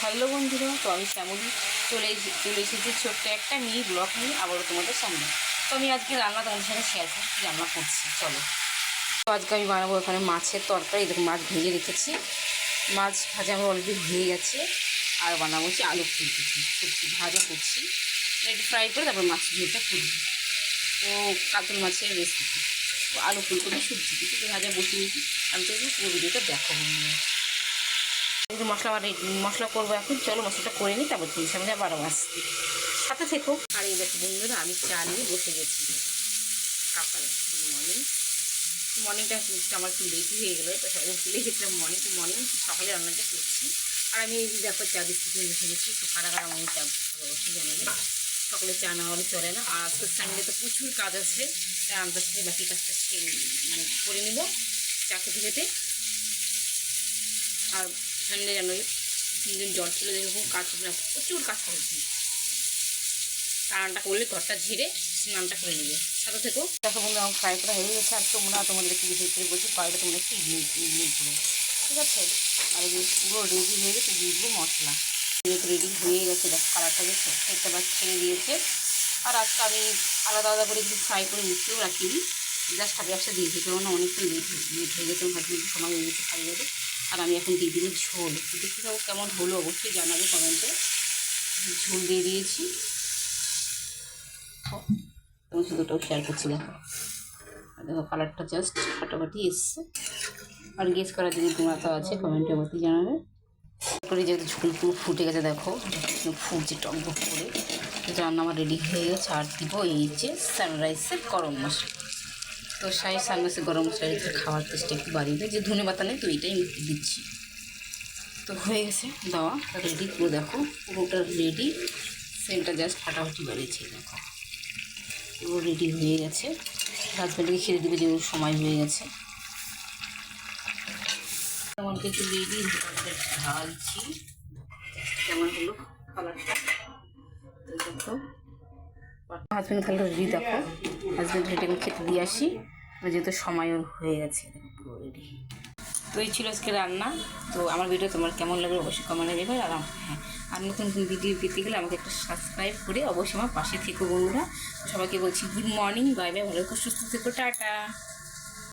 Hello বন্ধুরা, তো আমি শ্যামলী চলে এসেছি ছোট্ট একটা মিনি ব্লগ নিয়ে আবারও তোমাদের সামনে। তো আমি আজকে রান্না তোমাদের সাথে শেয়ার করছি, কী রান্না করছি চলো। তো আজকে আমি বানাবো এখানে মাছের তরকারি। দেখো মাছ ভেজে রেখেছি, মাছ ভাজা আমার অলরেডি হয়ে গেছে। আর বানাবো হচ্ছে আলু ফুলকপি ভাজা করছি, একটু ফ্রাই করে তারপর মাছ ঝোলটা করবো। তো কাতল মাছের রেসিপি, তো আলু ফুলকপি সবজি কিছু ভাজা বসিয়ে নিয়েছি। আমি চাইছি পুরো ভিডিওটা দেখো বন্ধুরা। কিন্তু মশলা করবো এখন, চলো মশলাটা করে নিই, তারপর তুমি সামনে আবার আসছি, সাথে থেকো। আর এই দেখো বন্ধুরা, আমি চা নিয়ে বসে গেছি সকালে। গুড মর্নিংটা আমার একটু লেটই হয়ে গেলো, তো সবাই ভুলে গেছিলাম মর্নিং সকালে রান্নাটা করছি। আর আমি এই দেখো চা বিস্কুট নিয়ে বসে গেছি। তো কারা আমি চা অবশ্যই জানালে, সকালে চা না হলে চলে না। আর আজকে সানডে তো প্রচুর কাজ আছে, তাই আন্দাজ থেকে বাকি কাজটা করে নিব চা খেতে খেতে। আর সানডে জানুয়ারি 3 দিন জ্বর ছিল, যেরকম কাজ প্রচুর কাজ করেছি। রান্নাটা করলে ঘরটা ঝিরে স্নানটা করে নেবে, সাথে থেকেও দেখো বন্ধু আমার ফ্রাই করা হয়ে গেছে। আর তোমাদের একটু বিশেষ করে বলছি, কড়াইটা তোমরা একটু ইগনোর করো, ঠিক আছে। আর এই পুরো রেডি হয়ে গেছে, দিয়ে দেবো মশলা। রেডি হয়ে গেছে, দেখো কালারটা দেখো, একটা বার ছেড়ে দিয়েছে। আর আজকে আমি আলাদা আলাদা করে একটু ফ্রাই করে মিশিয়েও রাখিনি, জাস্ট সাথে একসাথে দিয়েছি, কারণ অনেকটা লেট হয়ে গেছে, আমার হাজবেন্ড সময় হয়ে গেছে খাই যাবে। আর আমি এখন দিয়ে দিলে ঝোল, একটু দেখতে পাবো কেমন হলো, অবশ্যই জানাবে কমেন্টে। ঝোল দিয়ে দিয়েছি, তোমার সাথে ওটাও শেয়ার করছি। দেখো দেখো কালারটা জাস্ট ফাটাফাটি এসছে। আর গেস করার জন্য তোমরা তো আছে, কমেন্টে অবশ্যই জানাবে। করে যেহেতু ঝোল পুরো ফুটে গেছে, দেখো ফুটছে টকবক করে, রান্না আমার রেডি হয়ে গেছে। আর দিব এই যে সানরাইসের গরম মশলা। তো সানরাইসের গরম মশলা খাওয়ার টেস্টটা একটু বাড়িয়ে দেয়, যে ধনে পাতা নেই তো এইটাই দিচ্ছি। তো হয়ে গেছে দেওয়া রেডি, পুরো দেখো পুরোটা রেডি। সেন্টটা জাস্ট ফাটাফাটি বেরিয়েছে, দেখো পুরো রেডি হয়ে গেছে। হাজব্যান্ডকে খেতে দেবে, যে সময় হয়ে গেছে। আমাকে একটু রেডি ঢালছি, কেমন হলো কালারটা দেখো। হাজব্যান্ড কালার রেডি, দেখো হাজব্যান্ড রেডি, আমি খেতে দিয়ে আসি, যেহেতু সময় হয়ে গেছে। দেখো পুরো রেডি। তো এই ছিল আজকে রান্না। তো আমার ভিডিও তোমার কেমন লাগবে অবশ্যই কমেন্টে দেবে। আর হ্যাঁ, আর নতুন ভিডিও পেতে গেলে আমাকে একটা সাবস্ক্রাইব করে অবশ্যই আমার পাশে থেকো বন্ধুরা। সবাইকে বলছি গুড মর্নিং, বাই বাই, ভালো সুস্থ থেকো, টাটা।